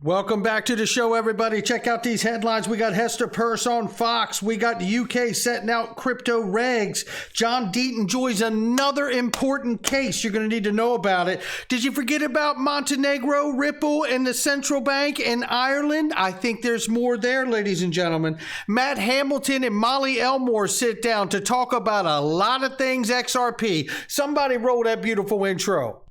Welcome back to the show, everybody. Check out these headlines. We got HesterPeirce on Fox. We got the UK setting out crypto regs. John Deaton joins another important case. You're going to need to know about it. Did you forget about Montenegro, Ripple, and the central bank in Ireland? I think there's more there, ladies and gentlemen. Matt Hamilton and Molly Elmore sit down to talk about a lot of things XRP. Somebody roll that beautiful intro.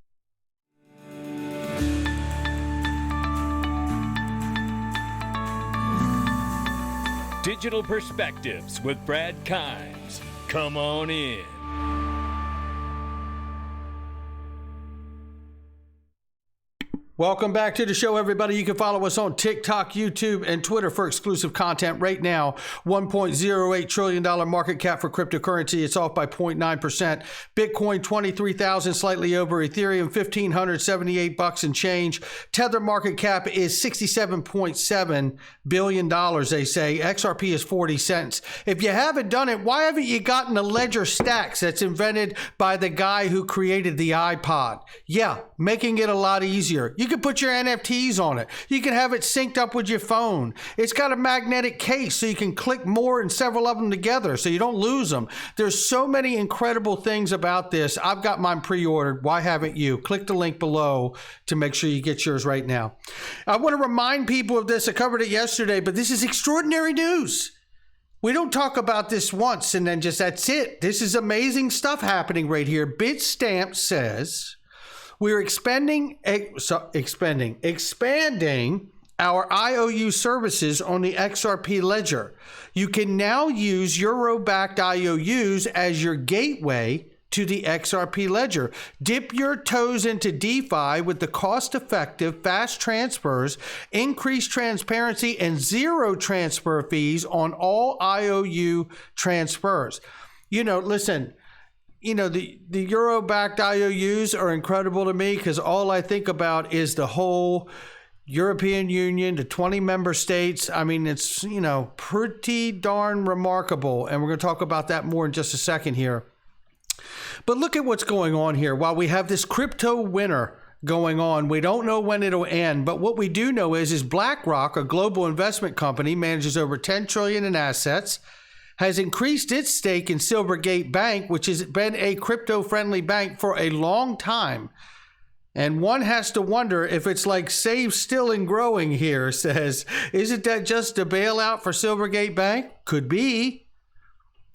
Digital Perspectives with Brad Kimes. Come on in. Welcome back to the show, everybody. You can follow us on TikTok, YouTube, and Twitter for exclusive content. Right now, $1.08 trillion market cap for cryptocurrency. It's off by 0.9%. Bitcoin, 23,000, slightly over. Ethereum, $1,578 and change. Tether market cap is $67.7 billion, they say. XRP is 40 cents. If you haven't done it, why haven't you gotten the Ledger Stacks that's invented by the guy who created the iPod? Yeah, making it a lot easier. You can put your NFTs on it. You can have it synced up with your phone. It's got a magnetic case so you can click more and several of them together so you don't lose them. There's so many incredible things about this. I've got mine pre-ordered. Why haven't you? Click the link below to make sure you get yours right now. I want to remind people of this. I covered it yesterday, but this is extraordinary news. We don't talk about this once and then just that's it. This is amazing stuff happening right here. Bitstamp says we're expanding our IOU services on the XRP ledger. You can now use euro-backed IOUs as your gateway to the XRP ledger. Dip your toes into DeFi with the cost-effective, fast transfers, increased transparency, and zero transfer fees on all IOU transfers. You know, listen, you know, the euro-backed IOUs are incredible to me because all I think about is the whole European Union, the 20 member states. I mean, it's, you know, pretty darn remarkable. And we're going to talk about that more in just a second here. But look at what's going on here. While we have this crypto winter going on, we don't know when it'll end. But what we do know is BlackRock, a global investment company, manages over $10 trillion in assets, has increased its stake in Silvergate Bank, which has been a crypto-friendly bank for a long time. And one has to wonder if it's like save still and growing here, says, isn't that just a bailout for Silvergate Bank? Could be.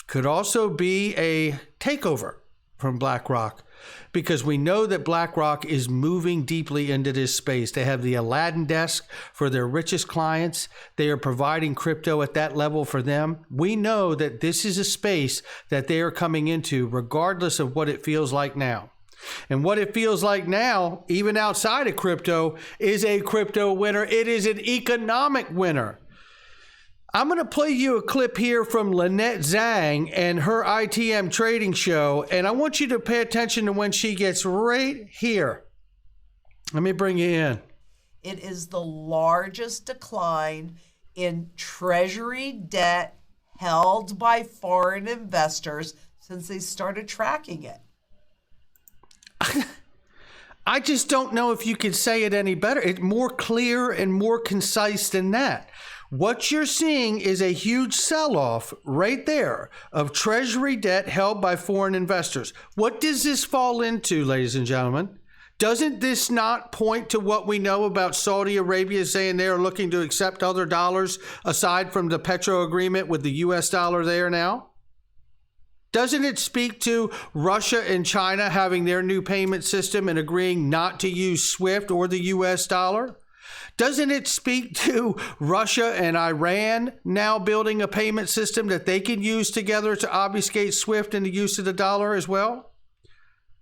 Could also be a takeover from BlackRock, because we know that BlackRock is moving deeply into this space. They have the Aladdin desk for their richest clients. They are providing crypto at that level for them. We know that this is a space that they are coming into regardless of what it feels like now. And what it feels like now, even outside of crypto, is a crypto winner. It is an economic winner. I'm going to play you a clip here from Lynette Zhang and her ITM trading show, and I want you to pay attention to when she gets right here. Let me bring you in. It is the largest decline in treasury debt held by foreign investors since they started tracking it. I just don't know if you could say it any better. It's more clear and more concise than that. What you're seeing is a huge sell-off right there of treasury debt held by foreign investors. What does this fall into, ladies and gentlemen? Doesn't this not point to what we know about Saudi Arabia saying they are looking to accept other dollars aside from the petro agreement with the US dollar there now? Doesn't it speak to Russia and China having their new payment system and agreeing not to use SWIFT or the US dollar? Doesn't it speak to Russia and Iran now building a payment system that they can use together to obfuscate SWIFT and the use of the dollar as well?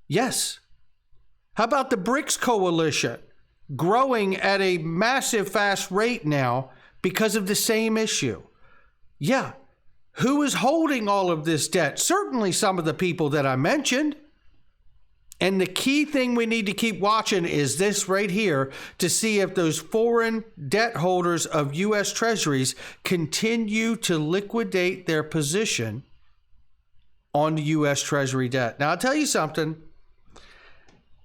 Yes. How about the BRICS coalition growing at a massive fast rate now because of the same issue? Yeah. Who is holding all of this debt? Certainly some of the people that I mentioned. And the key thing we need to keep watching is this right here to see if those foreign debt holders of U.S. Treasuries continue to liquidate their position on the U.S. Treasury debt. Now, I'll tell you something.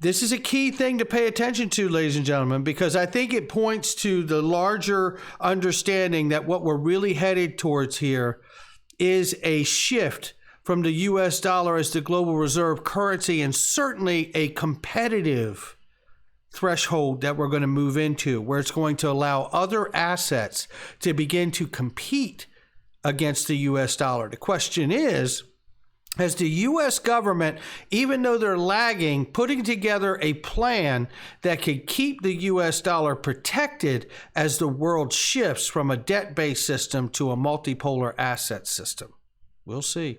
This is a key thing to pay attention to, ladies and gentlemen, because I think it points to the larger understanding that what we're really headed towards here is a shift from the US dollar as the global reserve currency, and certainly a competitive threshold that we're going to move into, where it's going to allow other assets to begin to compete against the US dollar. The question is, has the U.S. government, even though they're lagging, putting together a plan that could keep the U.S. dollar protected as the world shifts from a debt-based system to a multipolar asset system? We'll see.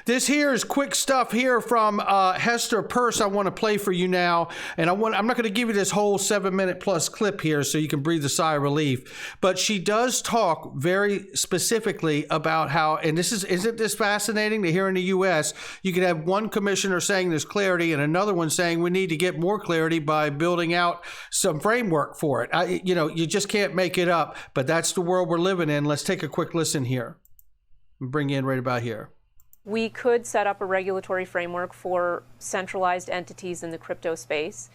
This here is quick stuff here from HesterPeirce I want to play for you now. And I'm not going to give you this whole 7-minute plus clip here so you can breathe a sigh of relief. But she does talk very specifically about how, and isn't this fascinating to hear in the U.S., you could have one commissioner saying there's clarity and another one saying we need to get more clarity by building out some framework for it. You just can't make it up, but that's the world we're living in. Let's take a quick listen here. I'll bring you in right about here. We could set up a regulatory framework for centralized entities in the crypto space.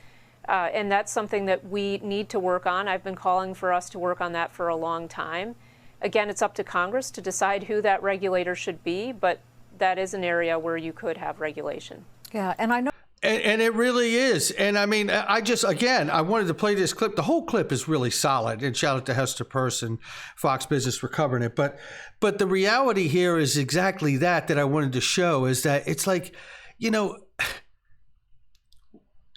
And that's something that we need to work on. I've been calling for us to work on that for a long time. Again, it's up to Congress to decide who that regulator should be, but that is an area where you could have regulation. Yeah, and I know. And it really is. And I mean, I wanted to play this clip. The whole clip is really solid. And shout out to HesterPeirce and Fox Business for covering it. But the reality here is exactly that I wanted to show, is that it's like,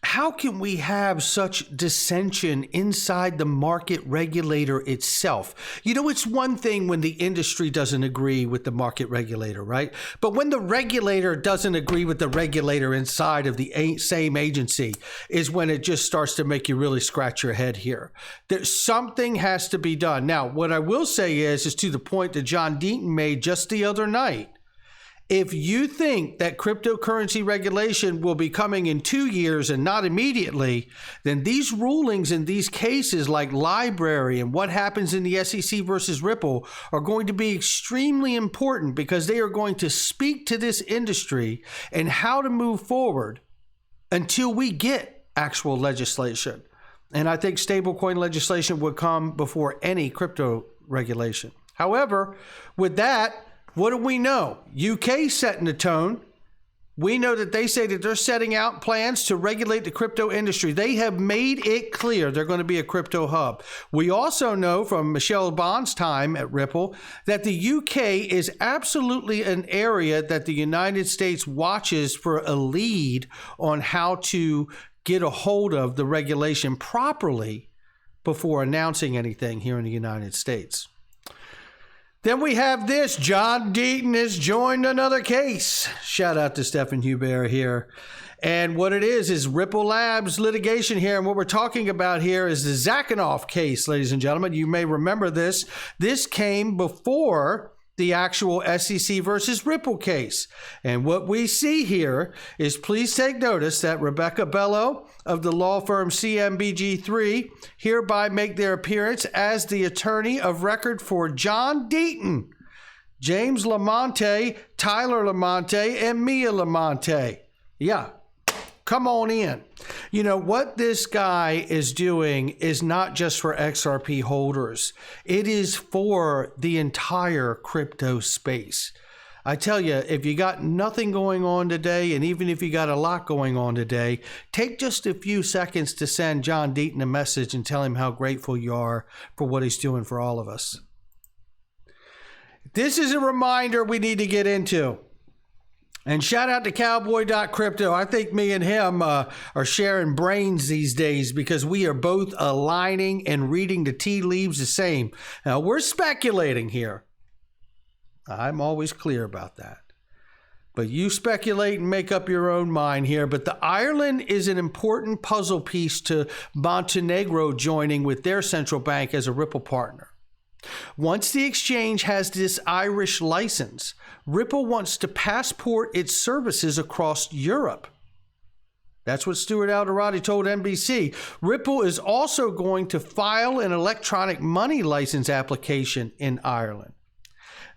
how can we have such dissension inside the market regulator itself? It's one thing when the industry doesn't agree with the market regulator, right? But when the regulator doesn't agree with the regulator inside of the same agency is when it just starts to make you really scratch your head here. Something has to be done. Now, what I will say is to the point that John Deaton made just the other night. If you think that cryptocurrency regulation will be coming in 2 years and not immediately, then these rulings in these cases like Library and what happens in the SEC versus Ripple are going to be extremely important, because they are going to speak to this industry and how to move forward until we get actual legislation. And I think stablecoin legislation would come before any crypto regulation. However, with that, what do we know? UK setting the tone. We know that they say that they're setting out plans to regulate the crypto industry. They have made it clear they're going to be a crypto hub. We also know from Michelle Bond's time at Ripple that the UK is absolutely an area that the United States watches for a lead on how to get a hold of the regulation properly before announcing anything here in the United States. Then we have this. John Deaton has joined another case. Shout out to Stephen Hubert here. And what it is Ripple Labs litigation here. And what we're talking about here is the Zakanoff case, ladies and gentlemen. You may remember this. This came before the actual SEC versus Ripple case. And what we see here is, please take notice that Rebecca Bello of the law firm CMBG3 hereby make their appearance as the attorney of record for John Deaton, James Lamonte, Tyler Lamonte, and Mia Lamonte. Yeah. Come on in. What this guy is doing is not just for XRP holders. It is for the entire crypto space. I tell you, if you got nothing going on today, and even if you got a lot going on today, take just a few seconds to send John Deaton a message and tell him how grateful you are for what he's doing for all of us. This is a reminder we need to get into. And shout out to Cowboy.Crypto. I think me and him are sharing brains these days, because we are both aligning and reading the tea leaves the same. Now, we're speculating here. I'm always clear about that. But you speculate and make up your own mind here. But the Ireland is an important puzzle piece to Montenegro joining with their central bank as a Ripple partner. Once the exchange has this Irish license, Ripple wants to passport its services across Europe. That's what Stuart Alderati told NBC. Ripple is also going to file an electronic money license application in Ireland.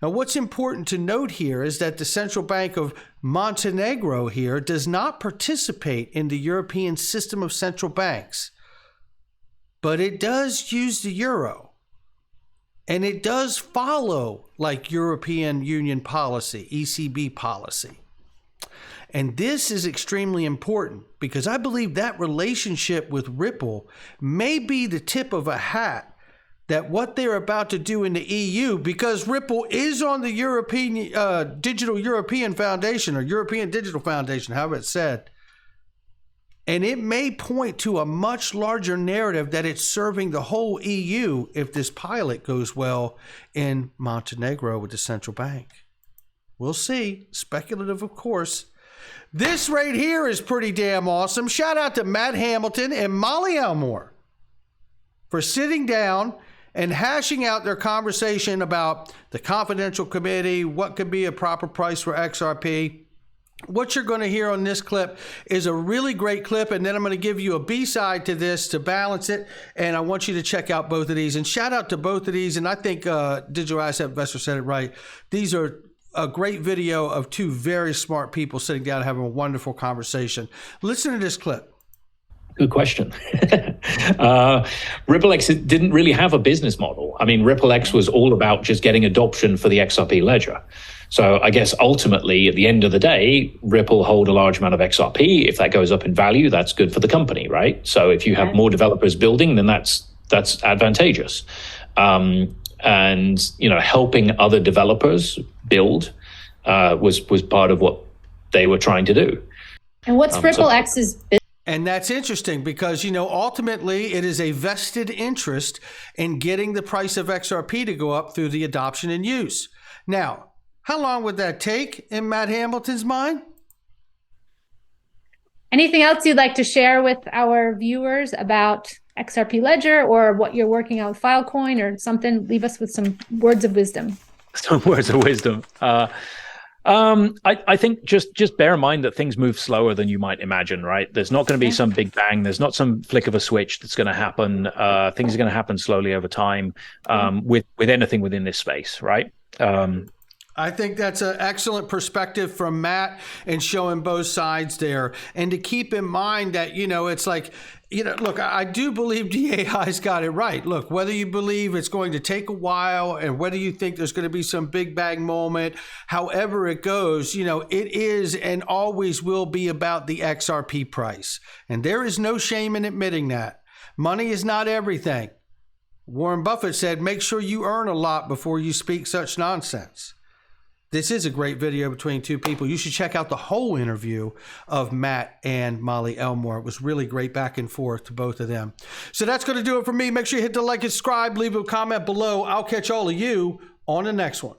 Now, what's important to note here is that the Central Bank of Montenegro here does not participate in the European system of central banks, but it does use the euro. And it does follow like European Union policy, ECB policy. And this is extremely important because I believe that relationship with Ripple may be the tip of a hat that what they're about to do in the EU, because Ripple is on the European Digital European Foundation or European Digital Foundation, however it's said. And it may point to a much larger narrative that it's serving the whole EU if this pilot goes well in Montenegro with the central bank. We'll see. Speculative, of course. This right here is pretty damn awesome. Shout out to Matt Hamilton and Molly Elmore for sitting down and hashing out their conversation about the confidential committee, what could be a proper price for XRP. What you're going to hear on this clip is a really great clip, and then I'm going to give you a B-side to this to balance it, and I want you to check out both of these. And shout out to both of these, and I think Digital Asset Investor said it right. These are a great video of two very smart people sitting down and having a wonderful conversation. Listen to this clip. Good question. RippleX didn't really have a business model. I mean, RippleX was all about just getting adoption for the XRP ledger. So I guess ultimately, at the end of the day, Ripple hold a large amount of XRP. If that goes up in value, that's good for the company, right? So if you have more developers building, then that's advantageous. And helping other developers build was part of what they were trying to do. And what's RippleX's business? And that's interesting because, ultimately it is a vested interest in getting the price of XRP to go up through the adoption and use. Now, how long would that take in Matt Hamilton's mind? Anything else you'd like to share with our viewers about XRP Ledger or what you're working on with Filecoin or something? Leave us with some words of wisdom. Some words of wisdom. I think just bear in mind that things move slower than you might imagine, right? There's not going to be some big bang. There's not some flick of a switch that's going to happen. Things are going to happen slowly over time with anything within this space, right? I think that's an excellent perspective from Matt and showing both sides there. And to keep in mind that, it's like, look, I do believe DAI's got it right. Look, whether you believe it's going to take a while and whether you think there's going to be some big bang moment, however it goes, it is and always will be about the XRP price. And there is no shame in admitting that. Money is not everything. Warren Buffett said, make sure you earn a lot before you speak such nonsense. This is a great video between two people. You should check out the whole interview of Matt and Molly Elmore. It was really great back and forth to both of them. So that's going to do it for me. Make sure you hit the like and subscribe. Leave a comment below. I'll catch all of you on the next one.